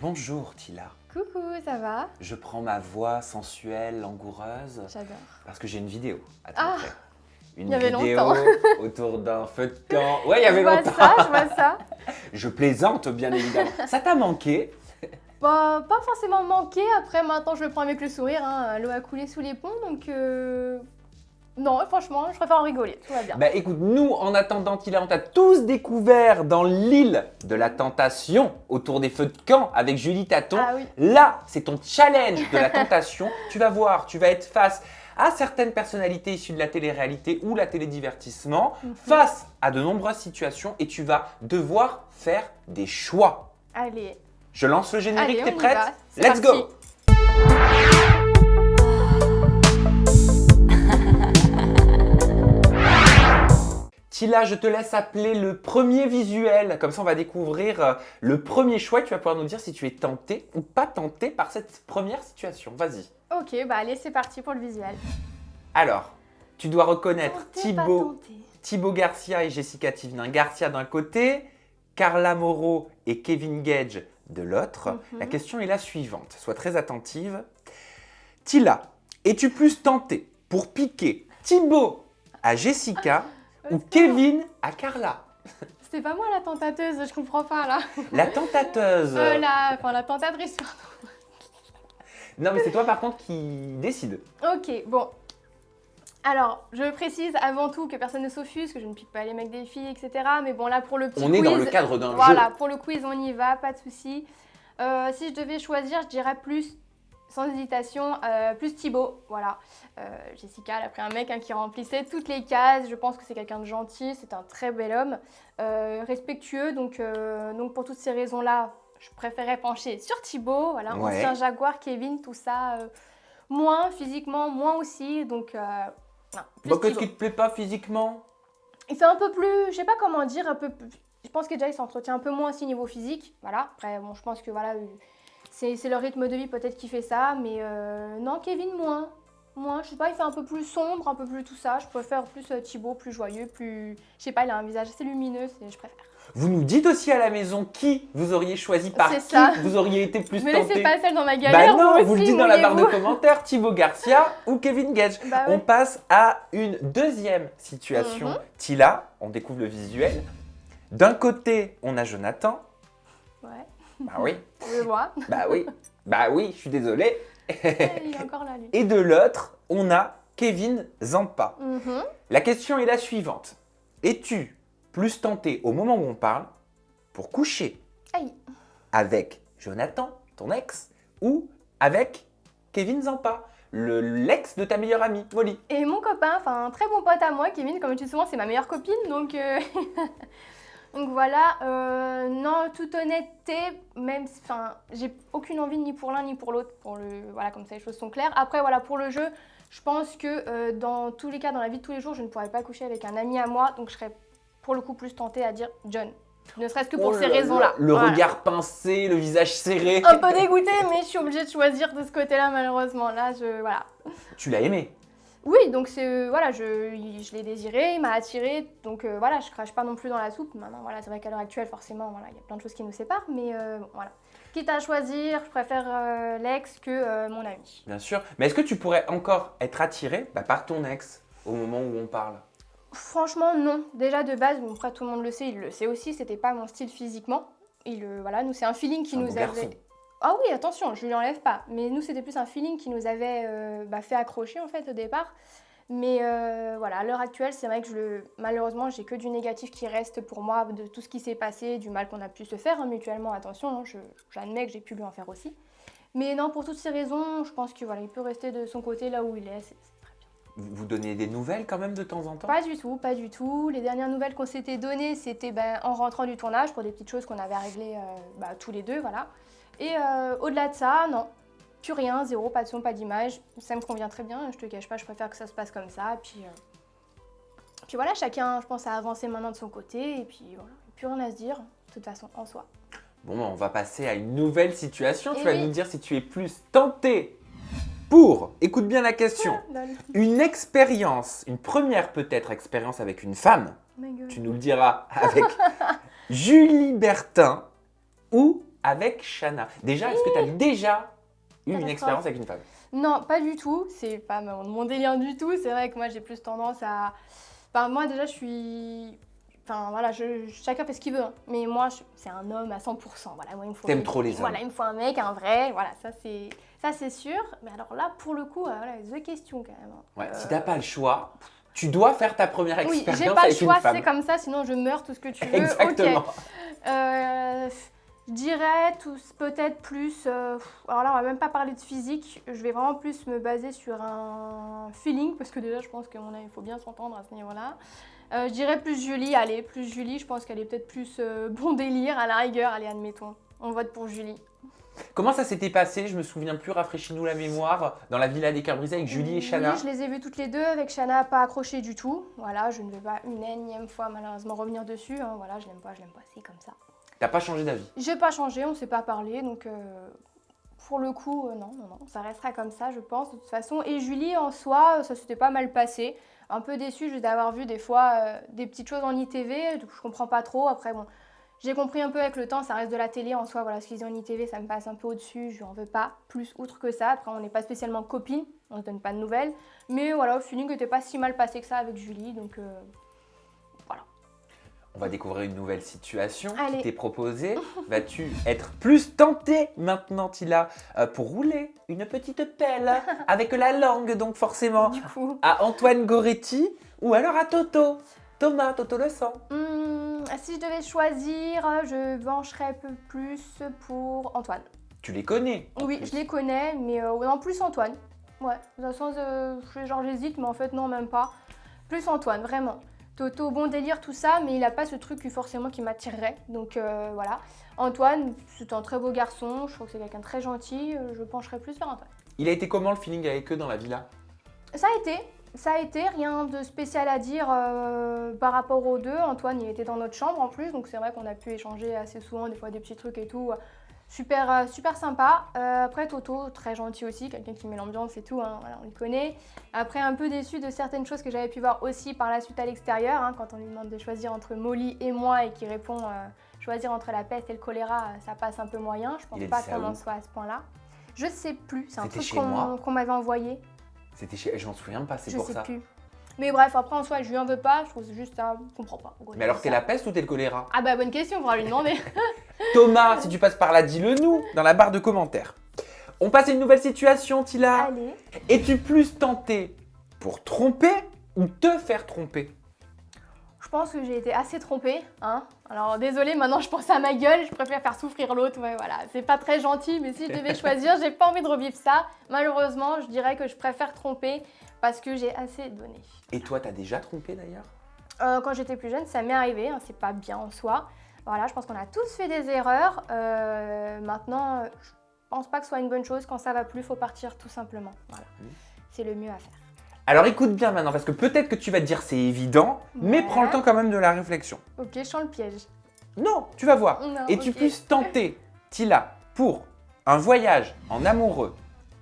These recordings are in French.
Bonjour Tila. Coucou, ça va? Je prends ma voix sensuelle, langoureuse, J'adore. parce que j'ai une vidéo à te Ah, montrer. Une il y avait vidéo longtemps. autour d'un feu de camp. Ouais, il y avait Je vois longtemps. ça, je vois ça. Je plaisante bien évidemment. Ça t'a manqué? Bah, pas forcément manqué. Après, maintenant, je le prends avec le sourire. Hein. L'eau a coulé sous les ponts, donc non, franchement, je préfère en rigoler. Tout va bien. Bah écoute, nous en attendant Tila, on t'a tous découvert dans l'île de la tentation autour des feux de camp avec Julie Taton. Ah oui. Là, c'est ton challenge de la tentation. Tu vas voir, tu vas être face à certaines personnalités issues de la télé-réalité ou la télédivertissement, face à de nombreuses situations et tu vas devoir faire des choix. Allez. Je lance le générique, Allez, t'es on y prête? va. C'est Let's parti. go! Tila, je te laisse appeler le premier visuel. Comme ça, on va découvrir le premier choix et tu vas pouvoir nous dire si tu es tenté ou pas tenté par cette première situation. Vas-y. Ok, bah allez, c'est parti pour le visuel. Alors, tu dois reconnaître Tenté, pas Thibaut, tenté. Thibaut Garcia et Jessica Thivenin Garcia d'un côté, Carla Moreau et Kevin Gage de l'autre. La question est la suivante. Sois très attentive. Tila, es-tu plus tenté pour piquer Thibaut à Jessica ou Kevin à Carla? C'était pas moi la tentateuse, je comprends pas là. La tentateuse. La tentatrice. Non, mais c'est toi par contre qui décide. Ok, bon. Alors, je précise avant tout que personne ne s'offuse, que je ne pique pas les mecs des filles, etc. Mais bon, là, pour le petit On quiz... est dans le cadre d'un Voilà, jeu. pour le quiz, on y va, pas de souci. Si je devais choisir, je dirais plus, sans hésitation, plus Thibaut. Voilà. Jessica, elle a pris un mec qui remplissait toutes les cases. Je pense que c'est quelqu'un de gentil, c'est un très bel homme, respectueux. Donc, pour toutes ces raisons-là, je préférais pencher sur Thibaut. Voilà, Ouais. ancien Jaguar, Kevin, tout ça. Moins physiquement, moins aussi. Donc, non, plus Bah, qu'est-ce Thibaut. qui te plaît pas physiquement? Il fait un peu plus, je sais pas comment dire, un peu plus. Je pense que déjà il s'entretient un peu moins aussi niveau physique. Voilà. Après, bon, je pense que voilà, c'est le rythme de vie peut-être qui fait ça. Mais non, Kevin, moins. Moins, je sais pas, il fait un peu plus sombre, un peu plus tout ça. Je préfère plus Thibaut, plus joyeux, plus. Je sais pas, il a un visage assez lumineux, je préfère. Vous nous dites aussi à la maison qui vous auriez choisi, par C'est qui ça. vous auriez été plus Me tenté. laissez pas seule dans ma Bah galère. non, vous vous le aussi, dites dans la barre de mouillez-vous. commentaires, Thibaut Garcia ou Kevin Gage. Bah ouais. On passe à une deuxième situation. Tila, on découvre le visuel. D'un côté, on a Jonathan. Ouais, Bah oui, je vois. bah oui, bah oui, je suis désolé. Il est encore là, lui. Et de l'autre, on a Kevin Zampa. Mhm. La question est la suivante. Es-tu plus tenté au moment où on parle pour coucher Aïe. avec Jonathan, ton ex, ou avec Kevin Zampa, l'ex de ta meilleure amie, Molly? Et mon copain, enfin un très bon pote à moi, Kevin, comme je dis souvent, c'est ma meilleure copine, donc donc voilà. Non, toute honnêteté, même, enfin, j'ai aucune envie ni pour l'un ni pour l'autre, voilà, comme ça les choses sont claires. Après voilà, pour le jeu, je pense que dans tous les cas, dans la vie de tous les jours, je ne pourrais pas coucher avec un ami à moi, donc je serais pour le coup plus tentée à dire John. Ne serait-ce que pour Oh ces là raisons-là. là, le Voilà. regard pincé, le visage serré. Un peu dégoûtée, mais je suis obligée de choisir de ce côté-là, malheureusement. Là, voilà. Tu l'as aimé? Oui, donc voilà, je l'ai désiré, il m'a attiré, donc voilà, je crache pas non plus dans la soupe. Maintenant, voilà, c'est vrai qu'à l'heure actuelle, forcément, voilà, il y a plein de choses qui nous séparent, mais bon, voilà. Quitte à choisir, je préfère l'ex que mon ami. Bien sûr. Mais est-ce que tu pourrais encore être attiré par ton ex au moment où on parle? Franchement, non. Déjà de base, bon, après tout le monde le sait, il le sait aussi, c'était pas mon style physiquement. Voilà, nous c'est un feeling qui Un nous beau avait. garçon. Ah oui, attention, je lui enlève pas. Mais nous, c'était plus un feeling qui nous avait fait accrocher en fait au départ. Mais voilà, à l'heure actuelle, c'est vrai que malheureusement, j'ai que du négatif qui reste pour moi de tout ce qui s'est passé, du mal qu'on a pu se faire mutuellement. Attention, hein, j'admets que j'ai pu lui en faire aussi. Mais non, pour toutes ces raisons, je pense que voilà, il peut rester de son côté là où il est. C'est très bien. Vous donnez des nouvelles quand même de temps en temps? Pas du tout, pas du tout. Les dernières nouvelles qu'on s'était données, c'était en rentrant du tournage pour des petites choses qu'on avait à régler tous les deux, voilà. Et au-delà de ça, non, plus rien, zéro, pas de son, pas d'image. Ça me convient très bien, je te cache pas, je préfère que ça se passe comme ça. Puis voilà, chacun, je pense, a avancé maintenant de son côté. Et puis voilà, plus rien à se dire, de toute façon, en soi. Bon, on va passer à une nouvelle situation. Tu Eh vas oui. nous dire si tu es plus tenté pour, écoute bien la question, Lol. une expérience, une première peut-être expérience avec une femme, My God. tu nous le diras, avec Julie Bertin ou avec Shanna. Déjà, est-ce que tu as déjà eu une expérience avec une femme? Non, pas du tout. C'est pas mon délire du tout. C'est vrai que moi, j'ai plus tendance à... Enfin, moi, déjà, je suis... Enfin, voilà, chacun fait ce qu'il veut. Hein. Mais moi, c'est un homme à 100%. Voilà, moi, il me faut... T'aimes trop les hommes. Voilà, il me faut un mec, un vrai. Voilà, ça, c'est sûr. Mais alors là, pour le coup, voilà, the question, quand même. Ouais, si t'as pas le choix, tu dois faire ta première expérience avec une femme. Oui, j'ai pas le choix, c'est comme ça. Sinon, je meurs, tout ce que tu veux. Exactement. Ok. Je dirais peut-être plus, alors là on va même pas parler de physique, je vais vraiment plus me baser sur un feeling, parce que déjà je pense qu'il faut bien s'entendre à ce niveau-là. Je dirais plus Julie, allez, plus Julie, je pense qu'elle est peut-être plus bon délire à la rigueur, allez admettons, on vote pour Julie. Comment ça s'était passé? Je me souviens plus, rafraîchis-nous la mémoire, dans la Villa des Cœurs Brisés avec Julie et Shanna. Oui, je les ai vues toutes les deux, avec Shanna pas accroché du tout, voilà, je ne vais pas une énième fois malheureusement revenir dessus, hein, voilà, je l'aime pas, c'est comme ça. T'as pas changé d'avis? J'ai pas changé, on s'est pas parlé, donc pour le coup, non, ça restera comme ça, je pense, de toute façon. Et Julie, en soi, ça s'était pas mal passé. Un peu déçue juste d'avoir vu des fois des petites choses en ITV, donc je comprends pas trop. Après, bon, j'ai compris un peu avec le temps, ça reste de la télé en soi, voilà, ce qu'ils disent en ITV, ça me passe un peu au-dessus, je n'en veux pas plus outre que ça. Après, on n'est pas spécialement copines, on se donne pas de nouvelles. Mais voilà, au feeling n'était pas si mal passé que ça avec Julie, donc voilà. On va découvrir une nouvelle situation Allez. qui t'est proposée. Vas-tu être plus tentée maintenant, Tila, pour rouler une petite pelle avec la langue, donc forcément, Du coup. à Antoine Goretti ou alors à Toto? Thomas, Toto le sang. Si je devais choisir, je pencherais un peu plus pour Antoine. Tu les connais? Oui, je les connais, mais en plus Antoine. Ouais, dans le sens, genre j'hésite, mais en fait non, même pas. Plus Antoine, vraiment. Toto, bon délire, tout ça, mais il a pas ce truc forcément qui m'attirerait. Donc voilà. Antoine, c'est un très beau garçon, je trouve que c'est quelqu'un de très gentil, je pencherais plus vers Antoine. Il a été comment le feeling avec eux dans la villa? Ça a été, rien de spécial à dire par rapport aux deux. Antoine, il était dans notre chambre en plus, donc c'est vrai qu'on a pu échanger assez souvent, des fois des petits trucs et tout. Super sympa. Après, Toto, très gentil aussi, quelqu'un qui met l'ambiance et tout, hein, voilà, on le connaît. Après, un peu déçu de certaines choses que j'avais pu voir aussi par la suite à l'extérieur, hein, quand on lui demande de choisir entre Molly et moi et qu'il répond choisir entre la peste et le choléra, ça passe un peu moyen. Je pense pas qu'on en soit à ce point-là. Je sais plus, c'est un truc qu'on m'avait envoyé. C'était chez... Je m'en souviens pas, c'est pour ça. Je sais plus. Mais bref, après en soi, je lui en veux pas, je trouve juste ça, je comprends pas. Mais alors, t'es la peste ou t'es le choléra? Ah bah bonne question, on pourra lui demander. Thomas, si tu passes par là, dis-le nous dans la barre de commentaires. On passe à une nouvelle situation, Tila. Allez. Es-tu plus tentée pour tromper ou te faire tromper? Je pense que j'ai été assez trompée, hein. Alors désolée, maintenant je pense à ma gueule, je préfère faire souffrir l'autre, ouais voilà. C'est pas très gentil, mais si je devais choisir, j'ai pas envie de revivre ça. Malheureusement, je dirais que je préfère tromper parce que j'ai assez donné. Et toi, t'as déjà trompé d'ailleurs? Quand j'étais plus jeune, ça m'est arrivé, hein, c'est pas bien en soi. Voilà, je pense qu'on a tous fait des erreurs. Maintenant, je pense pas que ce soit une bonne chose. Quand ça va plus, faut partir tout simplement. Voilà, c'est le mieux à faire. Alors écoute bien maintenant, parce que peut-être que tu vas te dire c'est évident, mais prends le temps quand même de la réflexion. Ok, je sens le piège. Non, tu vas voir. Non, Es-tu plus tentée, Tila, pour un voyage en amoureux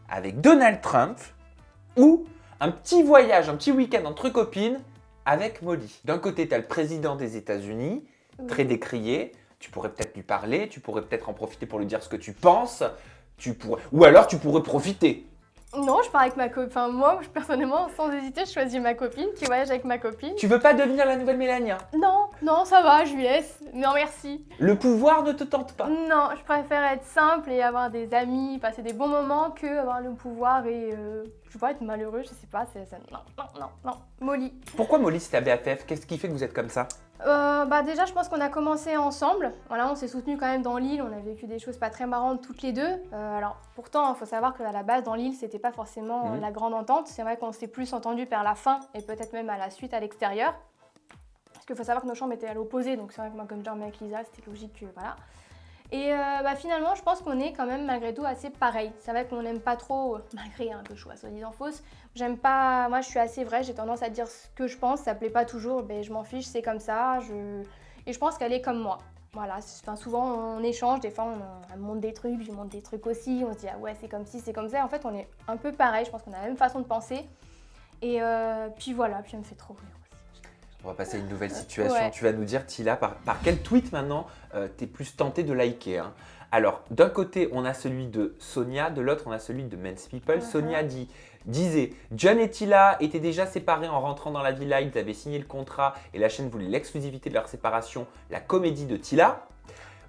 avec Donald Trump ou un petit voyage, un petit week-end entre copines avec Molly? D'un côté, tu as le président des États-Unis, très décrié. Tu pourrais peut-être lui parler, tu pourrais peut-être en profiter pour lui dire ce que tu penses. Ou alors tu pourrais profiter. Non, je pars avec ma copine. Enfin, moi, personnellement, sans hésiter, je choisis ma copine, qui voyage avec ma copine. Tu veux pas devenir la nouvelle Mélania? Non, ça va, je lui laisse. Non, merci. Le pouvoir ne te tente pas? Non, je préfère être simple et avoir des amis, passer des bons moments que avoir le pouvoir et, je sais pas, être malheureux, je sais pas. Non. Molly. Pourquoi Molly, c'est ta BFF? Qu'est-ce qui fait que vous êtes comme ça? Déjà, je pense qu'on a commencé ensemble. Voilà, on s'est soutenus quand même dans l'île. On a vécu des choses pas très marrantes toutes les deux. Alors, pourtant, il faut savoir qu'à la base, dans l'île, c'était pas forcément la grande entente. C'est vrai qu'on s'est plus entendus vers la fin et peut-être même à la suite à l'extérieur. Parce qu'il faut savoir que nos chambres étaient à l'opposé. Donc, c'est vrai que moi, comme je dormais avec Lisa, c'était logique que voilà. Et finalement, je pense qu'on est quand même malgré tout assez pareil. C'est vrai qu'on n'aime pas trop, malgré un peu choix soi-disant fausse. J'aime pas, moi je suis assez vraie, j'ai tendance à dire ce que je pense, ça plaît pas toujours, ben, je m'en fiche, c'est comme ça. Et je pense qu'elle est comme moi. Voilà, souvent on échange, des fois on monte des trucs, je monte des trucs aussi, on se dit ah ouais c'est comme ci, c'est comme ça. En fait on est un peu pareil, je pense qu'on a la même façon de penser. Et puis voilà, puis elle me fait trop rire. On va passer à une nouvelle situation. Ouais. Tu vas nous dire, Tila, par quel tweet maintenant t'es plus tentée de liker, hein? Alors, d'un côté, on a celui de Sonia, de l'autre, on a celui de Men's People. Sonia disait John et Tila étaient déjà séparés en rentrant dans la villa, ils avaient signé le contrat et la chaîne voulait l'exclusivité de leur séparation, la comédie de Tila.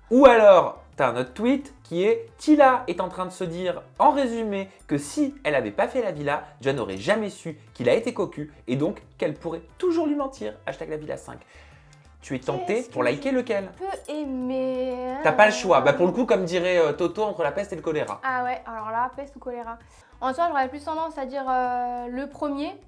Ou alors, tu as un autre tweet qui est Tila est en train de se dire en résumé que si elle n'avait pas fait la villa, John n'aurait jamais su qu'il a été cocu et donc qu'elle pourrait toujours lui mentir. Hashtag la villa 5. Tu es tenté pour liker lequel? Je peux aimer. T'as pas le choix. Bah pour le coup, comme dirait Toto, entre la peste et le choléra. Ah ouais, alors là, peste ou choléra. En soi, j'aurais plus tendance à dire le premier.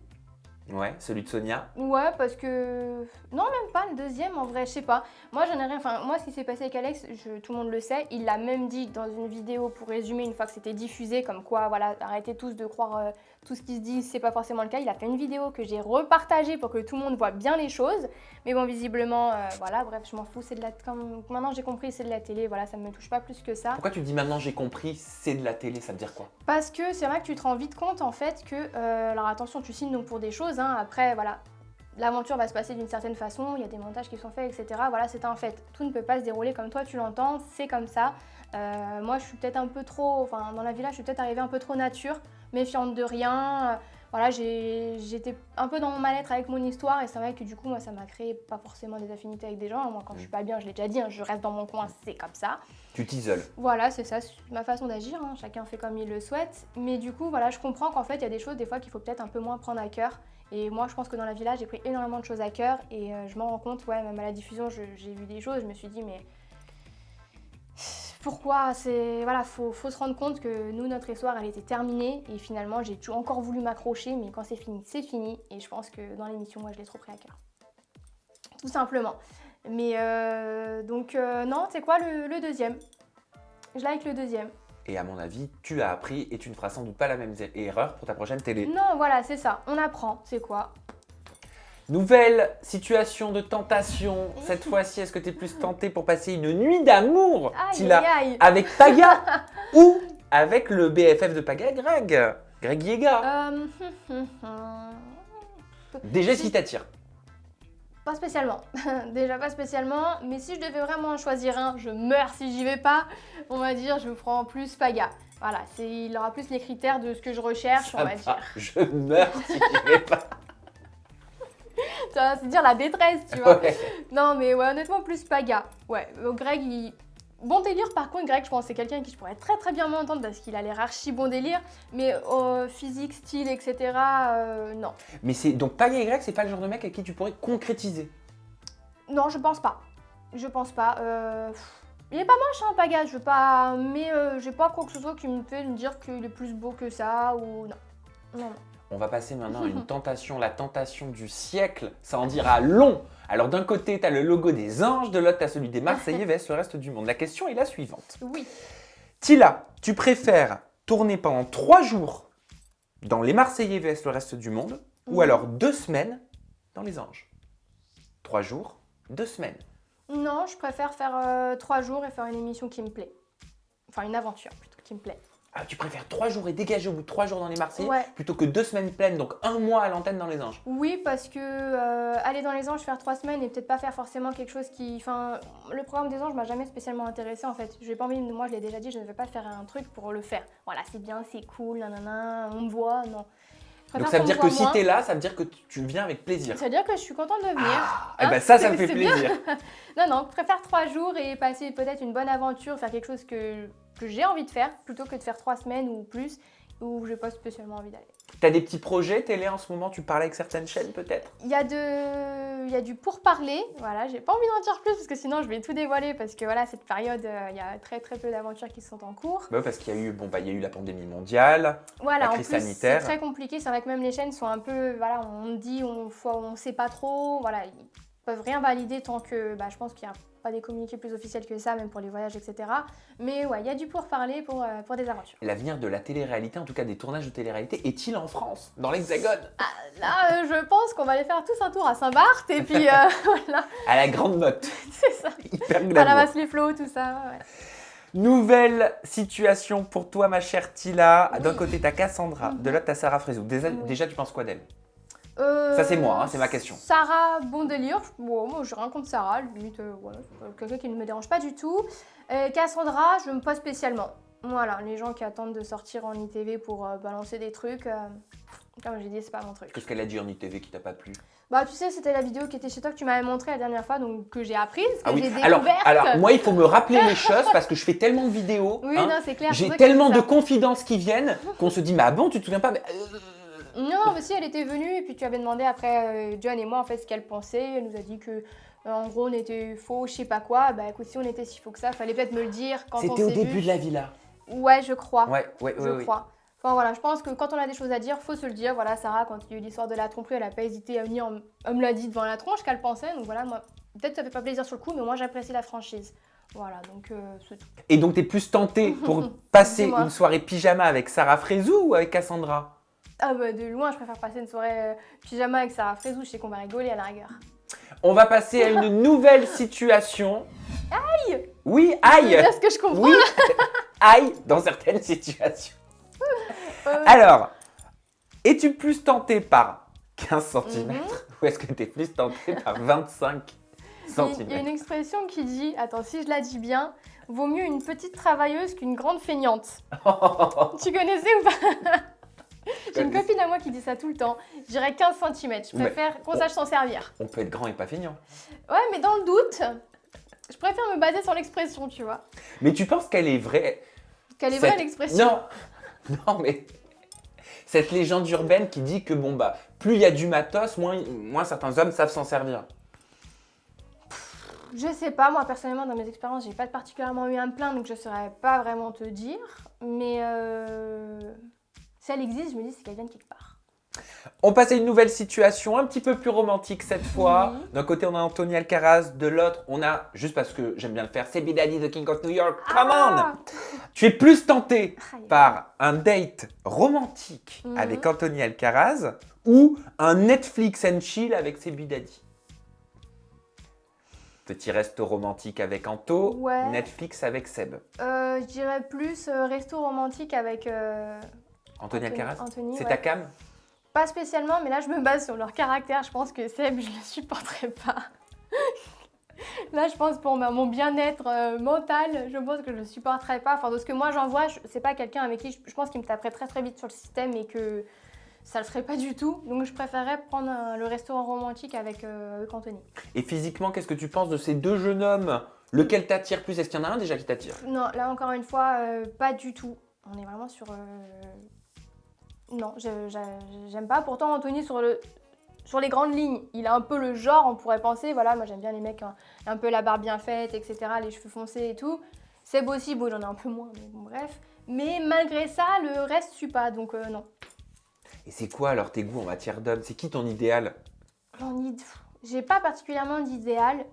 Ouais, celui de Sonia. Ouais, parce que... Non, même pas, le deuxième, en vrai, je sais pas. Moi, j'en ai rien... Enfin, moi, ce qui s'est passé avec Alex, tout le monde le sait, il l'a même dit dans une vidéo pour résumer une fois que c'était diffusé, comme quoi, voilà, arrêtez tous de croire tout ce qui se dit, c'est pas forcément le cas. Il a fait une vidéo que j'ai repartagée pour que tout le monde voit bien les choses. Mais bon, visiblement, voilà, bref, je m'en fous, c'est de la... Comme maintenant, j'ai compris, c'est de la télé, voilà, ça me touche pas plus que ça. Pourquoi tu dis maintenant j'ai compris, c'est de la télé, ça veut dire quoi? Parce que c'est vrai que tu te rends vite compte, en fait, que... alors attention, tu signes donc pour des choses, hein, après, voilà, l'aventure va se passer d'une certaine façon, il y a des montages qui sont faits, etc. Voilà, c'est un fait. Tout ne peut pas se dérouler comme toi tu l'entends, c'est comme ça. Moi, je suis peut-être un peu trop... Enfin, dans la villa, je suis peut-être arrivée un peu trop nature, méfiante de rien. Voilà, j'étais un peu dans mon mal-être avec mon histoire et c'est vrai que du coup, moi, ça m'a créé pas forcément des affinités avec des gens. Moi, quand je suis pas bien, je l'ai déjà dit, hein, je reste dans mon coin, c'est comme ça. Tu t'isoles. Voilà, c'est ça, c'est ma façon d'agir, hein, chacun fait comme il le souhaite. Mais du coup, voilà, je comprends qu'en fait, il y a des choses des fois qu'il faut peut-être un peu moins prendre à cœur. Et moi, je pense que dans la villa, j'ai pris énormément de choses à cœur et je m'en rends compte, ouais, même à la diffusion, j'ai vu des choses, je me suis dit, mais pourquoi? C'est voilà, faut se rendre compte que nous, notre histoire, elle était terminée et finalement, j'ai encore voulu m'accrocher, mais quand c'est fini, c'est fini. Et je pense que dans l'émission, moi, je l'ai trop pris à cœur. Tout simplement. Mais donc, non, c'est quoi le deuxième? Je like le deuxième. Et à mon avis, tu as appris et tu ne feras sans doute pas la même erreur pour ta prochaine télé. Non, voilà, c'est ça. On apprend. C'est quoi? Nouvelle situation de tentation. Cette fois-ci, est-ce que tu es plus tenté pour passer une nuit d'amour, Tila, avec Paga ou avec le BFF de Paga, Greg Yega? Déjà, ce qui t'attire? Pas spécialement. Déjà pas spécialement. Mais si je devais vraiment en choisir un, je meurs si j'y vais pas. On va dire, je prends plus Paga. Voilà, il aura plus les critères de ce que je recherche, Ça on va va, dire. Je meurs si j'y vais pas. Ça va se dire la détresse, tu vois. Ouais. Non, mais ouais, honnêtement, plus Paga. Ouais, Greg, bon délire, par contre, Greg, je pense que c'est quelqu'un qui je pourrais très très bien m'entendre parce qu'il a l'air archi bon délire. Mais physique, style, etc., non. Mais c'est donc Paga et Greg, c'est pas le genre de mec à qui tu pourrais concrétiser? Non, je pense pas. Je pense pas. Il est pas moche, hein, Paga, je veux pas... Mais j'ai pas quoi que ce soit qui me fait me dire qu'il est plus beau que ça ou... Non. Non, non. On va passer maintenant à une tentation, la tentation du siècle. Ça en dira long. Alors d'un côté, tu as le logo des anges, de l'autre, tu as celui des Marseillais vs le reste du monde. La question est la suivante. Oui. Tila, tu préfères tourner pendant 3 jours dans les Marseillais vs le reste du monde ou alors 2 semaines dans les anges? 3 jours, 2 semaines. Non, je préfère faire 3 jours et faire une émission qui me plaît. Enfin, une aventure plutôt qui me plaît. Ah, tu préfères 3 jours et dégager au bout de 3 jours dans les Marseillais Ouais. plutôt que 2 semaines pleines, donc 1 mois à l'antenne dans les anges? Oui, parce que aller dans les anges, faire 3 semaines et peut-être pas faire forcément quelque chose qui... Enfin, le programme des anges m'a jamais spécialement intéressé en fait. J'ai pas envie, moi je l'ai déjà dit, je ne vais pas faire un truc pour le faire. Voilà, c'est bien, c'est cool, nanana, on me voit, non. Donc ça veut dire que si t'es là, ça veut dire que tu viens avec plaisir. Ça veut dire que je suis contente de venir. Ah, hein, ben ça me fait plaisir. Non, je préfère 3 jours et passer peut-être une bonne aventure, faire quelque chose que j'ai envie de faire, plutôt que de faire 3 semaines ou plus, où j'ai pas spécialement envie d'aller. T'as des petits projets télé en ce moment? Tu parles avec certaines chaînes peut-être? Il y a du pourparler, voilà, j'ai pas envie d'en dire plus parce que sinon je vais tout dévoiler parce que voilà, cette période, il y a très très peu d'aventures qui sont en cours. Bah parce qu'il y a eu, il y a eu la pandémie mondiale, voilà, la en crise plus, sanitaire. c'est très compliqué, c'est vrai que même les chaînes sont un peu, voilà, on dit, on sait pas trop, voilà, ils peuvent rien valider tant que, je pense qu'il y a pas des communiqués plus officiels que ça, même pour les voyages, etc. Mais ouais, il y a du pourparler pour des aventures. L'avenir de la télé-réalité, en tout cas des tournages de télé-réalité, est-il en France, dans l'Hexagone? Là, je pense qu'on va aller faire tous un tour à Saint-Barth et puis voilà. À la Grande Motte. C'est ça. Hyper À la glamour. Masse-les-Flots, tout ça. Ouais. Nouvelle situation pour toi, ma chère Tila. D'un côté, t'as Cassandra, de l'autre, t'as Sarah Frézou. Déjà, tu penses quoi d'elle? Ça, c'est moi, hein, c'est ma question. Sarah, bon délire. Bon, moi, j'ai rien contre Sarah, limite, voilà, c'est quelqu'un qui ne me dérange pas du tout. Cassandra, je me pas spécialement. Voilà, les gens qui attendent de sortir en ITV pour balancer des trucs, comme j'ai dit, c'est pas mon truc. Qu'est-ce qu'elle a dit en ITV qui t'a pas plu? Bah, tu sais, c'était la vidéo qui était chez toi que tu m'avais montrée la dernière fois, donc que j'ai apprise, que Ah oui. j'ai découverte. Alors, moi, il faut me rappeler les choses parce que je fais tellement de vidéos. Oui, hein. non, c'est clair. J'ai c'est vrai tellement que de c'est ça. confidences qui viennent qu'on se dit, mais ah bon, tu te souviens pas? Non, mais si, elle était venue et puis tu avais demandé après John et moi en fait ce qu'elle pensait. Elle nous a dit que en gros on était faux, je sais pas quoi. Bah écoute, si on était si faux que ça, fallait peut-être me le dire quand on C'était au s'est début vu. de la villa. Ouais, je crois. Ouais. Je crois. Enfin voilà, je pense que quand on a des choses à dire, faut se le dire. Voilà, Sarah, quand il y a eu l'histoire de la tromperie, elle a pas hésité à venir, elle me l'a dit devant la tronche qu'elle pensait. Donc voilà, moi, peut-être ça fait pas plaisir sur le coup, mais moi j'apprécie la franchise. Voilà, donc c'est tout. Et donc, t'es plus tentée pour passer Dis-moi. une soirée pyjama avec Sarah Frézou ou avec Cassandra? Ah bah de loin, je préfère passer une soirée pyjama avec Sarah Frézou, je sais qu'on va rigoler à la rigueur. On va passer à une nouvelle situation. Aïe! Oui, C'est aïe! bien ce que je comprends. Oui, aïe dans certaines situations. Euh, Alors, es-tu plus tenté par 15 cm Mhm. ou est-ce que tu es plus tenté par 25 Il y a une cm? expression qui dit, attends, si je la dis bien, vaut mieux une petite travailleuse qu'une grande feignante. Tu connaissais ou pas? J'ai une copine à moi qui dit ça tout le temps. Je dirais 15 cm. Je Mais préfère qu'on sache s'en servir. On peut être grand et pas feignant. Ouais, mais dans le doute, je préfère me baser sur l'expression, tu vois. Mais tu penses qu'elle est vraie? Quelle est vraie Cette- l'expression? Non, non, mais cette légende urbaine qui dit que bon bah plus il y a du matos, moins certains hommes savent s'en servir. Je sais pas, moi personnellement dans mes expériences, j'ai pas particulièrement eu à me plaindre, donc je saurais pas vraiment te dire. Mais si elle existe, je me dis c'est qu'elle vient de quelque part. On passe à une nouvelle situation un petit peu plus romantique cette fois. Mhm. D'un côté, on a Anthony Alcaraz, de l'autre, on a, juste parce que j'aime bien le faire, c'est Big Daddy, the King of New York. Come on! Tu es plus tenté Aïe. par un date romantique Mhm. avec Anthony Alcaraz ou un Netflix and chill avec ses Big Daddy? Petit resto romantique avec Anto, Ouais. Netflix avec Seb. Je dirais plus resto romantique avec Anthony Alcaraz? Anthony, C'est ouais. ta cam? Pas spécialement, mais là je me base sur leur caractère. Je pense que Seb, je le supporterais pas. Là, je pense pour mon bien-être mental, je pense que je le supporterais pas. Enfin, de ce que moi j'en vois, c'est pas quelqu'un avec qui je pense qu'il me taperait très très vite sur le système et que ça le ferait pas du tout. Donc je préférerais prendre le restaurant romantique avec Anthony. Et physiquement, qu'est-ce que tu penses de ces deux jeunes hommes? Lequel t'attire plus? Est-ce qu'il y en a un déjà qui t'attire? Non, là encore une fois, pas du tout. On est vraiment sur. Non, j'aime pas. Pourtant, Anthony, sur les grandes lignes, il a un peu le genre, on pourrait penser. Voilà, moi j'aime bien les mecs un peu la barbe bien faite, etc., les cheveux foncés et tout. Seb aussi, bon, il en a un peu moins, mais bon, bref. Mais malgré ça, le reste, je suis pas, donc non. Et c'est quoi alors tes goûts en matière d'hommes? C'est qui ton idéal? J'ai pas particulièrement d'idéal.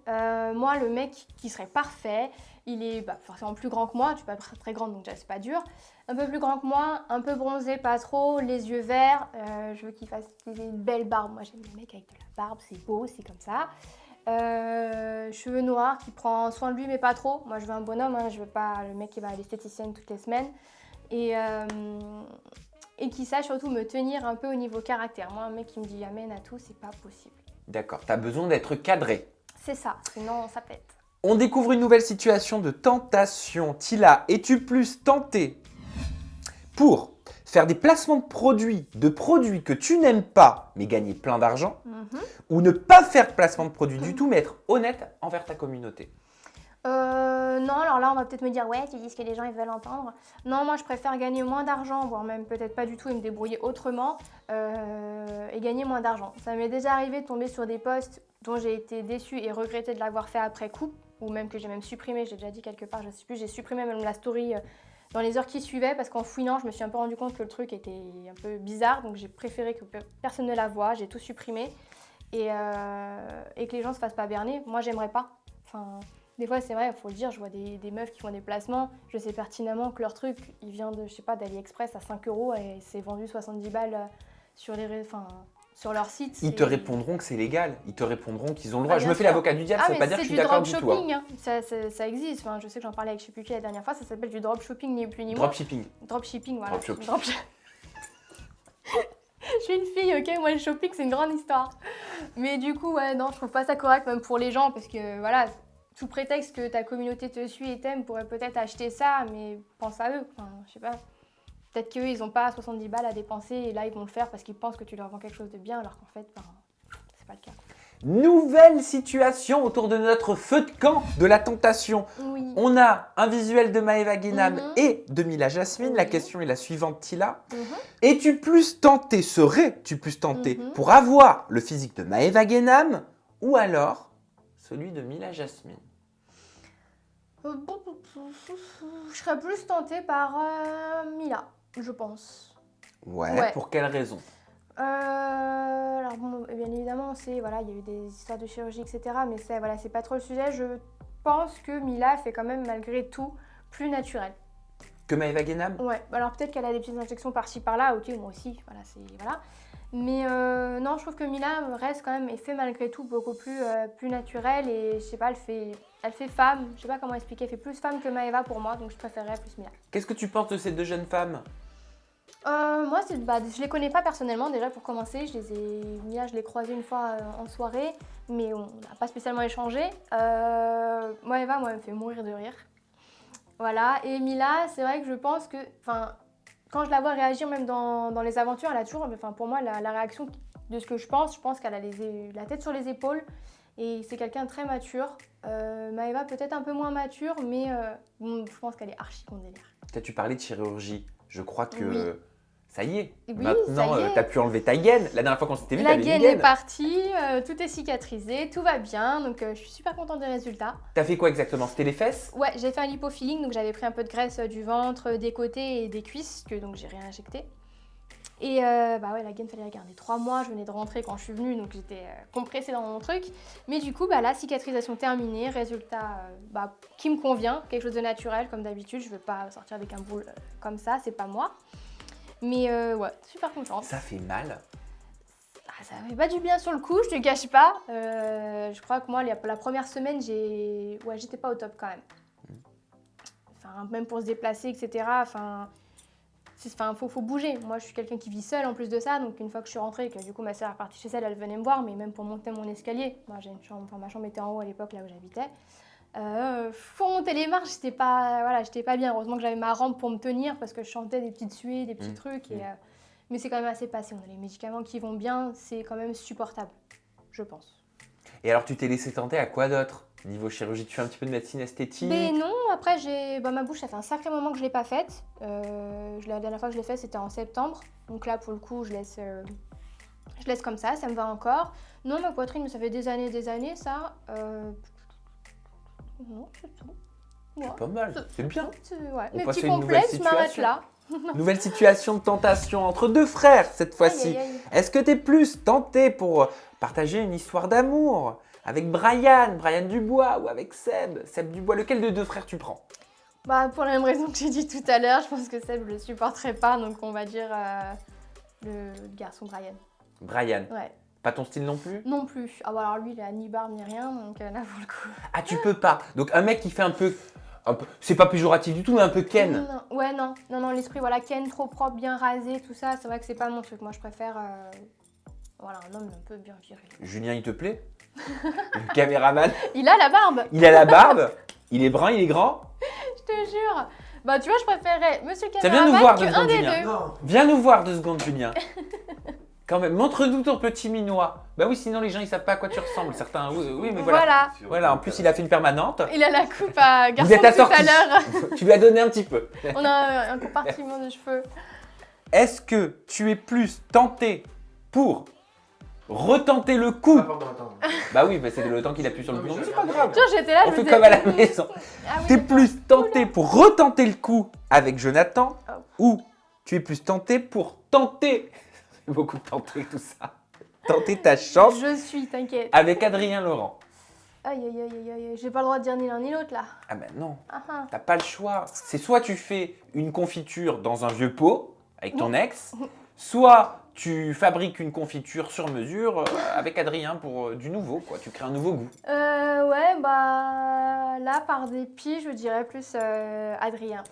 Moi, le mec qui serait parfait, il est forcément plus grand que moi. Je suis pas très grande, donc déjà c'est pas dur. Un peu plus grand que moi, un peu bronzé, pas trop, les yeux verts. Je veux qu'il ait une belle barbe. Moi, j'aime les mecs avec de la barbe, c'est beau, c'est comme ça. Cheveux noirs, qui prend soin de lui, mais pas trop. Moi, je veux un bonhomme, hein, je veux pas le mec qui va à l'esthéticienne toutes les semaines. Et qui sache surtout me tenir un peu au niveau caractère. Moi, un mec qui me dit amène à tout, c'est pas possible. D'accord, t'as besoin d'être cadré. C'est ça, sinon ça pète. On découvre une nouvelle situation de tentation. Tila, es-tu plus tenté pour faire des placements de produits que tu n'aimes pas, mais gagner plein d'argent, ou ne pas faire de placement de produits du tout, mais être honnête envers ta communauté? Non, alors là, on va peut-être me dire, ouais, tu dis ce que les gens ils veulent entendre. Non, moi, je préfère gagner moins d'argent, voire même peut-être pas du tout et me débrouiller autrement et gagner moins d'argent. Ça m'est déjà arrivé de tomber sur des posts dont j'ai été déçue et regrettée de l'avoir fait après coup, ou même que j'ai même supprimé, j'ai déjà dit quelque part, je sais plus, j'ai supprimé même la story dans les heures qui suivaient parce qu'en fouillant, je me suis un peu rendu compte que le truc était un peu bizarre, donc j'ai préféré que personne ne la voie, j'ai tout supprimé et que les gens se fassent pas berner. Moi, j'aimerais pas. Enfin, des fois, c'est vrai, il faut le dire, je vois des meufs qui font des placements, je sais pertinemment que leur truc, il vient de, je sais pas, d'AliExpress à 5 € et c'est vendu 70 balles sur leur site. Ils te répondront que c'est légal, ils te répondront qu'ils ont le droit. Je me fais sûr. l'avocat du diable, ça veut pas dire que je suis d'accord du tout. Dropshipping, hein. Ça existe. Enfin, je sais que j'en parlais avec je sais plus qui la dernière fois, ça s'appelle du dropshipping ni plus ni moins. Dropshipping. Dropshipping, voilà. Dropshipping. Je suis une fille, ok, moi le shopping c'est une grande histoire. Mais du coup, ouais, non, je trouve pas ça correct même pour les gens parce que voilà, sous prétexte que ta communauté te suit et t'aime, pourraient peut-être acheter ça, mais pense à eux. Enfin, je sais pas. Peut-être qu'eux, ils n'ont pas 70 balles à dépenser et là, ils vont le faire parce qu'ils pensent que tu leur vends quelque chose de bien, alors qu'en fait, c'est pas le cas. Nouvelle situation autour de notre feu de camp de la tentation. Oui. On a un visuel de Maëva Guénam et de Mila Jasmine. La question est la suivante, Tila. Es-tu plus tenté, serais-tu plus tenté pour avoir le physique de Maëva Guénam ou alors celui de Mila Jasmine? Je serais plus tentée par Mila, je pense. Ouais, pour quelle raison? Alors bon, bien évidemment, voilà, il y a eu des histoires de chirurgie, etc. Mais c'est pas trop le sujet. Je pense que Mila fait quand même malgré tout plus naturel. Que Maëva Guénam? Ouais, alors peut-être qu'elle a des petites injections par-ci par-là, ok, moi aussi, voilà. Mais non, je trouve que Mila reste quand même et fait malgré tout beaucoup plus naturel et je sais pas, elle fait femme, je sais pas comment expliquer, elle fait plus femme que Maëva pour moi, donc je préférerais plus Mila. Qu'est-ce que tu penses de ces deux jeunes femmes? Moi, je les connais pas personnellement déjà pour commencer. Mila, je l'ai croisée une fois en soirée, mais on n'a pas spécialement échangé. Maëva, moi, elle me fait mourir de rire. Voilà. Et Mila, c'est vrai que je pense que, quand je la vois réagir même dans les aventures, elle a toujours, pour moi, la réaction de ce que je pense qu'elle a la tête sur les épaules et c'est quelqu'un de très mature. Maëva peut-être un peu moins mature, mais je pense qu'elle est archi con délire. Tu parlais de chirurgie. Je crois que ça y est. Oui, maintenant, tu as pu enlever ta gaine. La dernière fois qu'on s'était vu, la t'avais une gaine gaine. est partie, tout est cicatrisé, tout va bien. Donc, je suis super contente des résultats. T'as fait quoi exactement? C'était les fesses? Ouais, j'ai fait un lipofilling. Donc, j'avais pris un peu de graisse du ventre, des côtés et des cuisses. Donc, j'ai rien injecté. Et la gaine, fallait la garder 3 mois. Je venais de rentrer quand je suis venue. Donc, j'étais compressée dans mon truc. Mais du coup, la cicatrisation terminée. Résultat qui me convient. Quelque chose de naturel, comme d'habitude. Je ne veux pas sortir avec un boule comme ça. C'est pas moi. Mais super contente. Ça fait mal? Ça fait pas du bien sur le coup, je te cache pas. Je crois que moi, la première semaine, j'étais pas au top quand même. Même pour se déplacer, etc. Faut bouger. Moi, je suis quelqu'un qui vit seule en plus de ça. Donc, une fois que je suis rentrée et que du coup, ma sœur est partie chez elle, elle venait me voir. Mais même pour monter mon escalier, moi, j'ai une chambre, ma chambre était en haut à l'époque, là où j'habitais. Faut monter les marches, j'étais pas bien. Heureusement que j'avais ma rampe pour me tenir parce que je chantais des petites suées, des petits trucs. Mais c'est quand même assez passé. On a les médicaments qui vont bien, c'est quand même supportable, je pense. Et alors, tu t'es laissé tenter à quoi d'autre? Niveau chirurgie, tu fais un petit peu de médecine esthétique? Mais non, après, ma bouche, ça fait un sacré moment que je l'ai pas faite. La dernière fois que je l'ai faite, c'était en septembre. Donc là, pour le coup, je laisse comme ça me va encore. Non, ma poitrine, ça fait des années, ça. Non, c'est tout. C'est pas mal, c'est bien. Mes petits complexes, je m'arrête là. Nouvelle situation de tentation entre deux frères cette fois-ci. Est-ce que tu es plus tenté pour partager une histoire d'amour avec Brian Dubois ou avec Seb Dubois? Lequel de deux frères tu prends? Pour la même raison que j'ai dit tout à l'heure, je pense que Seb je le supporterait pas, donc on va dire le garçon Brian. Brian? Ouais. Pas ton style non plus? Non plus. Alors lui, il a ni barbe ni rien, donc là pour le coup. Ah, tu peux pas. Donc un mec qui fait un peu c'est pas péjoratif du tout, mais un peu Ken. Non, l'esprit, Ken, trop propre, bien rasé, tout ça, c'est vrai que c'est pas mon truc. Moi, je préfère un homme un peu bien viril. Julien, il te plaît? Le caméraman? Il a la barbe. Il a la barbe? Il est brun, il est grand? Je te jure. Tu vois, je préférais monsieur le caméraman. Viens nous voir 2 secondes, Julien. Viens nous voir 2 secondes, Julien. Quand même, montre-nous ton petit minois. Oui, sinon les gens ils savent pas à quoi tu ressembles. Certains, oui, mais voilà. Voilà, en plus il a fait une permanente. Il a la coupe à garçon Vous êtes tout à l'heure. Tu lui as donné un petit peu. On a un compartiment de cheveux. Est-ce que tu es plus tenté pour retenter le coup? Oui, c'est le temps qu'il appuie sur le bouton. C'est pas grave. J'étais là, on fait comme à la maison. T'es plus tenté pour retenter le coup avec Jonathan ou tu es plus tenté pour tenter? Beaucoup tenter tout ça. Tenter ta chance. Je suis, t'inquiète. Avec Adrien Laurent. Aïe, j'ai pas le droit de dire ni l'un ni l'autre là. Ah ben non, t'as pas le choix. C'est soit tu fais une confiture dans un vieux pot avec ton ex, soit tu fabriques une confiture sur mesure avec Adrien pour du nouveau, quoi. Tu crées un nouveau goût. Là par dépit, je dirais plus Adrien.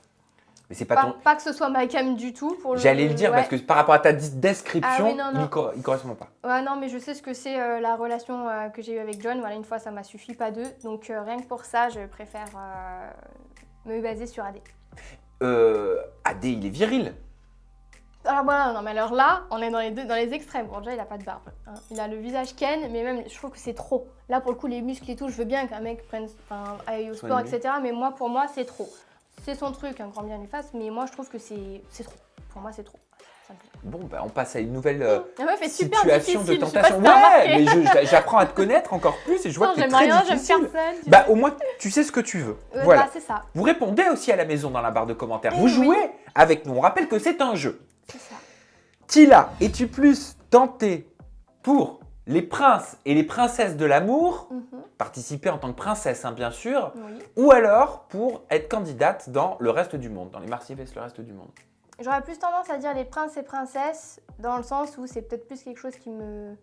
Mais c'est pas ton... Pas que ce soit ma cam du tout. J'allais le dire ouais. parce que par rapport à ta description, Ah oui, non. il correspond pas. Ouais, non, mais je sais ce que c'est la relation que j'ai eue avec John. Voilà, une fois, ça m'a suffi, pas deux. Donc rien que pour ça, je préfère me baser sur AD. AD, il est viril. Alors voilà, non, mais alors là, on est dans les extrêmes. Bon, déjà, il a pas de barbe. Hein. Il a le visage Ken, mais même, je trouve que c'est trop. Là, pour le coup, les muscles et tout, je veux bien qu'un mec aille au sport, etc. Mais pour moi, c'est trop. C'est son truc, un grand bien lui fasse, mais moi, je trouve que c'est trop. Pour moi, c'est trop. Bon, bah, on passe à une nouvelle situation de tentation. Ouais, mais j'apprends à te connaître encore plus et je vois que c'est très difficile. Bah, au moins, tu sais ce que tu veux. Voilà. Bah, c'est ça. Vous répondez aussi à la maison dans la barre de commentaires. Vous jouez avec nous. On rappelle que c'est un jeu. C'est ça. Tila, es-tu plus tentée pour les princes et les princesses de l'amour, participer en tant que princesse, hein, bien sûr, ou alors pour être candidate dans le reste du monde, dans les Marseillais vs le reste du monde? J'aurais plus tendance à dire les princes et princesses, dans le sens où c'est peut-être plus quelque chose qui me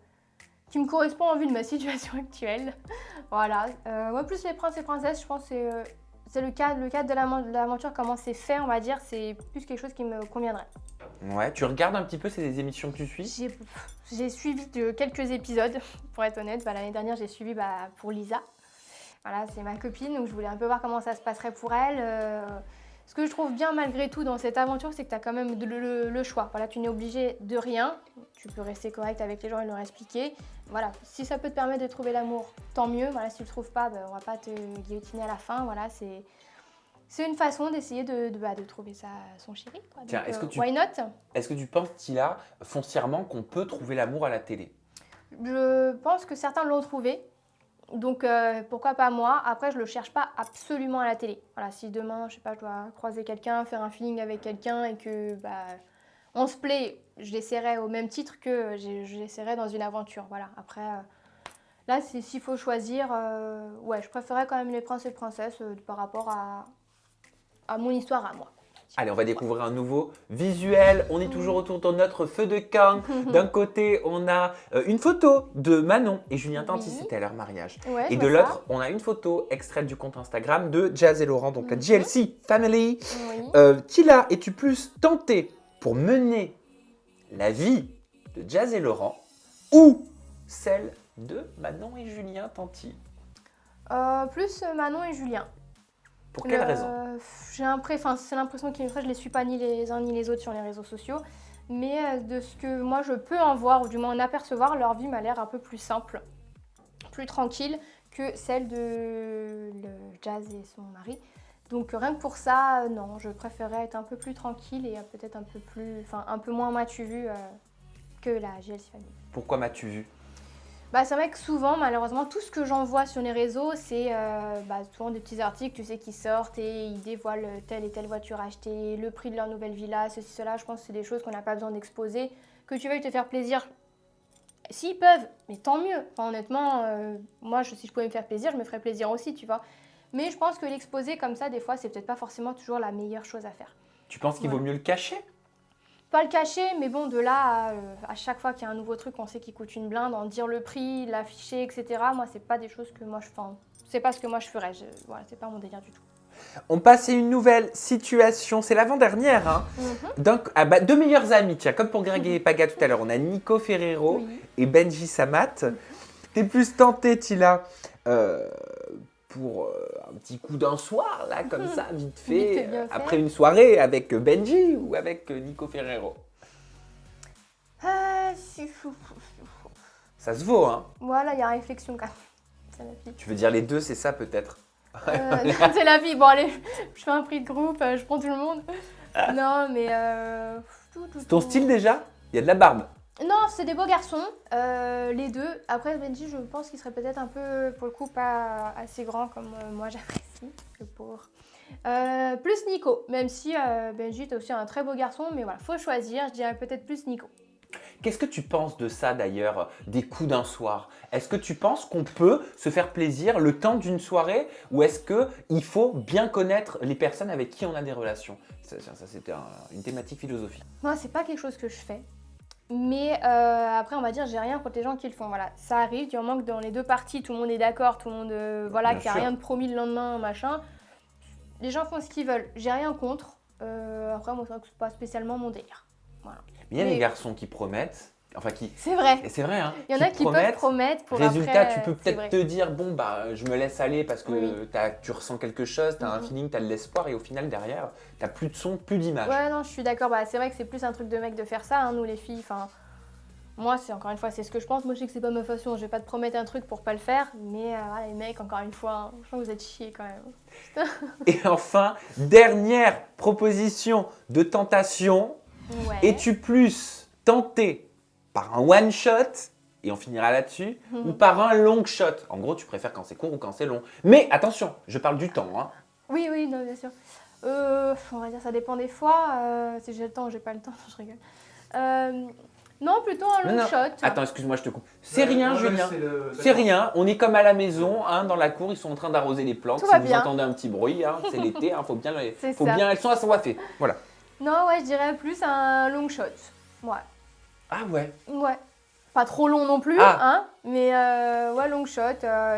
correspond en vue de ma situation actuelle. Voilà. Moi, plus les princes et princesses, je pense que c'est le cadre de l'aventure, comment c'est fait, on va dire, c'est plus quelque chose qui me conviendrait. Ouais, tu regardes un petit peu ces émissions que tu suis? J'ai suivi quelques épisodes, pour être honnête. L'année dernière, j'ai suivi pour Lisa. Voilà, c'est ma copine, donc je voulais un peu voir comment ça se passerait pour elle. Ce que je trouve bien malgré tout dans cette aventure, c'est que tu as quand même le choix. Voilà, tu n'es obligé de rien. Tu peux rester correct avec les gens et leur expliquer. Voilà, si ça peut te permettre de trouver l'amour, tant mieux. Voilà, si tu ne le trouves pas, on va pas te guillotiner à la fin. Voilà, c'est une façon d'essayer de trouver son chéri. Quoi. Tiens, donc, why not? Est-ce que tu penses, Tila, foncièrement, qu'on peut trouver l'amour à la télé? Je pense que certains l'ont trouvé. Donc pourquoi pas moi? Après, je le cherche pas absolument à la télé. Voilà, si demain, je sais pas, je dois croiser quelqu'un, faire un feeling avec quelqu'un et que on se plaît, je l'essaierai au même titre que je l'essaierai dans une aventure. Voilà. Après, là, s'il faut choisir, ouais, je préférerais quand même les princes et princesses par rapport à mon histoire à moi. Allez, on va découvrir un nouveau visuel. On est toujours autour de notre feu de camp. D'un côté, on a une photo de Manon et Julien Tanti, c'était à leur mariage. Ouais, et de l'autre, on a une photo extraite du compte Instagram de Jazz et Laurent, donc la JLC Family. Tila, es-tu plus tentée pour mener la vie de Jazz et Laurent ou celle de Manon et Julien Tanti? Plus Manon et Julien. Pour quelle raison? C'est l'impression qu'ils me font, je ne les suis pas ni les uns ni les autres sur les réseaux sociaux, mais de ce que moi je peux en voir, ou du moins en apercevoir, leur vie m'a l'air un peu plus simple, plus tranquille que celle de Jazz et son mari. Donc rien que pour ça, non, je préférais être un peu plus tranquille et peut-être un peu moins m'as-tu vu que la JLC Family. Pourquoi m'as-tu vu? C'est vrai que souvent, malheureusement, tout ce que j'en vois sur les réseaux, c'est souvent des petits articles, tu sais, qui sortent et ils dévoilent telle et telle voiture achetée, le prix de leur nouvelle villa, ceci, cela. Je pense que c'est des choses qu'on n'a pas besoin d'exposer. Que tu veuilles te faire plaisir, s'ils peuvent, mais tant mieux. Enfin, honnêtement, moi, si je pouvais me faire plaisir, je me ferais plaisir aussi, tu vois. Mais je pense que l'exposer comme ça, des fois, c'est peut-être pas forcément toujours la meilleure chose à faire. Tu penses qu'il vaut mieux le cacher? Pas le cacher, mais bon, de là à chaque fois qu'il y a un nouveau truc, on sait qu'il coûte une blinde, en dire le prix, l'afficher, etc. Moi, c'est pas des choses que moi c'est pas ce que moi je ferais. Voilà, c'est pas mon délire du tout. On passe à une nouvelle situation, c'est l'avant-dernière. Hein. Donc, deux meilleurs amis, tiens, comme pour Greg et Paga tout à l'heure, on a Nico Ferrero et Benji Samat. T'es plus tentée, Tila, pour un petit coup d'un soir, là, comme ça, vite fait, après une soirée avec Benji ou avec Nico Ferrero? Ça se vaut, hein? Voilà, il y a réflexion quand même. C'est la vie. Tu veux dire les deux, c'est ça peut-être? C'est la vie. Bon, allez, je fais un prix de groupe, je prends tout le monde. Non, mais... C'est ton style déjà? Il y a de la barbe. Non, c'est des beaux garçons, les deux. Après, Benji, je pense qu'il serait peut-être un peu, pour le coup, pas assez grand comme moi j'apprécie, le pauvre. Plus Nico, même si Benji est aussi un très beau garçon, mais voilà, faut choisir, je dirais peut-être plus Nico. Qu'est-ce que tu penses de ça d'ailleurs, des coups d'un soir? Est-ce que tu penses qu'on peut se faire plaisir le temps d'une soirée ou est-ce qu'il faut bien connaître les personnes avec qui on a des relations? Ça c'était une thématique philosophique. Moi, c'est pas quelque chose que je fais. Mais après, on va dire, j'ai rien contre les gens qui le font. Voilà, ça arrive, du moment que dans les deux parties, tout le monde est d'accord, tout le monde, voilà, qu'il n'y a rien de promis le lendemain, machin. Les gens font ce qu'ils veulent. J'ai rien contre. Après, moi, c'est pas spécialement mon délire. Voilà. Mais il y a Mais- des garçons qui promettent, enfin qui... C'est vrai. Et c'est vrai, hein. Il y en a qui peuvent promettre pour Résultat, après. tu peux c'est peut-être vrai. te dire, bon, bah, je me laisse aller parce que Oui. tu ressens quelque chose, tu as un feeling, tu as de l'espoir et au final, derrière, tu n'as plus de son, plus d'image. Ouais, non, je suis d'accord. Bah, c'est vrai que c'est plus un truc de mec de faire ça, hein, nous les filles. Enfin, moi, c'est encore une fois, c'est ce que je pense. Moi, je sais que c'est pas ma façon. Je vais pas te promettre un truc pour pas le faire. Mais voilà, les mecs, encore une fois, hein, je pense que vous êtes chiés quand même. Et enfin, dernière proposition de tentation. Ouais. Es-tu plus tenté par un one shot, et on finira là-dessus, ou par un long shot? En gros, tu préfères quand c'est court ou quand c'est long. Mais attention, je parle du temps. Hein. Oui, oui, non, bien sûr. On va dire ça dépend des fois. Si j'ai le temps ou j'ai pas le temps, je rigole. Non, plutôt un long Non, non. shot. Attends, excuse-moi, je te coupe. C'est rien, Ouais, Julien. c'est C'est rien. On est comme à la maison, hein, dans la cour. Ils sont en train d'arroser les plantes. Tout Si va vous bien. entendez un petit bruit, hein, c'est l'été. Hein, faut bien, C'est faut ça. bien. Elles sont assoiffées. Voilà. Non, ouais, je dirais plus un long shot. Ouais. Ah ouais. Ouais. Pas trop long non plus, Ah. hein, mais ouais, long shot.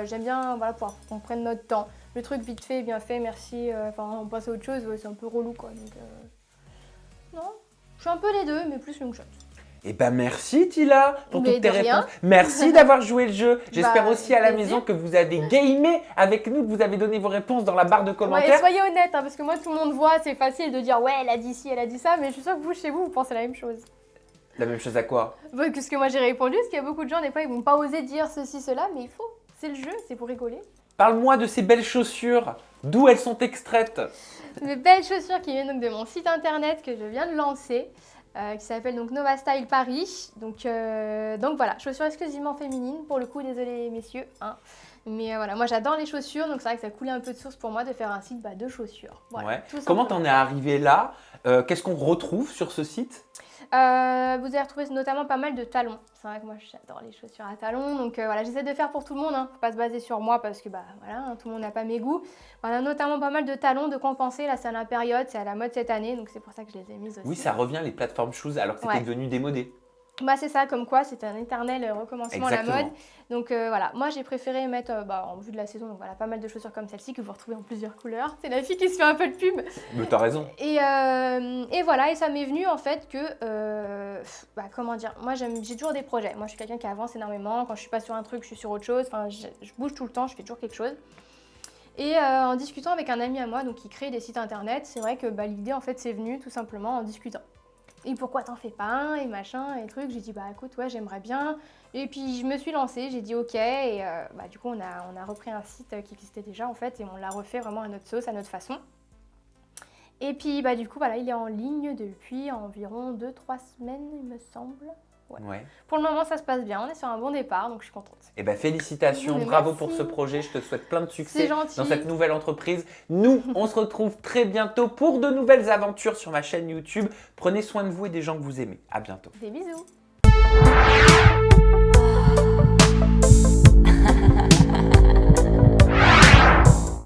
J'aime bien voilà, qu'on prenne notre temps. Le truc vite fait, bien fait, merci. Enfin, on passe à autre chose, ouais, c'est un peu relou quoi. Donc, non, je suis un peu les deux, mais plus long shot. Eh ben merci Tila pour Mais toutes tes de rien. réponses. Merci d'avoir joué le jeu. J'espère Bah, aussi à la plaisir. maison que vous avez gamé avec nous, que vous avez donné vos réponses dans la barre de Ouais, commentaires. soyez honnête, hein, parce que moi tout le monde voit, c'est facile de dire ouais, elle a dit ci, elle a dit ça, mais je suis sûre que vous, chez vous, vous pensez la même chose. La même chose à quoi? Ouais, que ce que moi j'ai répondu, parce qu'il y a beaucoup de gens, des fois, ils vont pas oser dire ceci, cela, mais il faut. C'est le jeu, c'est pour rigoler. Parle-moi de ces belles chaussures. D'où elles sont extraites? Mes belles chaussures qui viennent donc de mon site internet que je viens de lancer, qui s'appelle donc Nova Style Paris. Donc voilà, chaussures exclusivement féminines. Pour le coup, désolé messieurs, hein. Mais voilà, moi j'adore les chaussures, donc c'est vrai que ça coulait un peu de source pour moi de faire un site de chaussures. Voilà, Ouais. tout Comment simplement. t'en es arrivé là? Qu'est-ce qu'on retrouve sur ce site? Vous allez retrouver notamment pas mal de talons. C'est vrai que moi j'adore les chaussures à talons, donc voilà, j'essaie de faire pour tout le monde, hein. Faut pas se baser sur moi parce que voilà, hein, tout le monde n'a pas mes goûts. On a notamment pas mal de talons de compenser, là c'est à la période, c'est à la mode cette année, donc c'est pour ça que je les ai mises aussi. Oui, ça revient les plateformes shoes alors que c'était Ouais. devenu démodé. C'est ça, comme quoi c'est un éternel recommencement à la Exactement. mode. Donc voilà, moi j'ai préféré mettre en vue de la saison, donc voilà, pas mal de chaussures comme celle-ci que vous retrouvez en plusieurs couleurs. C'est la fille qui se fait un peu de pub. Mais t'as raison. Et voilà, et ça m'est venu en fait que, comment dire, moi j'ai toujours des projets. Moi je suis quelqu'un qui avance énormément. Quand je suis pas sur un truc, je suis sur autre chose. Enfin, je bouge tout le temps, je fais toujours quelque chose. Et en discutant avec un ami à moi, donc qui crée des sites internet, c'est vrai que l'idée en fait c'est venu tout simplement en discutant. Et pourquoi t'en fais pas un et machin et trucs. J'ai dit écoute ouais j'aimerais bien. Et puis je me suis lancée, j'ai dit ok et du coup on a repris un site qui existait déjà en fait et on l'a refait vraiment à notre sauce, à notre façon. Et puis du coup voilà, il est en ligne depuis environ 2-3 semaines il me semble. Ouais. Pour le moment ça se passe bien, on est sur un bon départ donc je suis contente. Eh ben félicitations, Mais bravo merci. pour ce projet. Je te souhaite plein de C'est succès gentil. dans cette nouvelle entreprise. Nous, on se retrouve très bientôt pour de nouvelles aventures sur ma chaîne YouTube. Prenez soin de vous et des gens que vous aimez. À bientôt. Des bisous.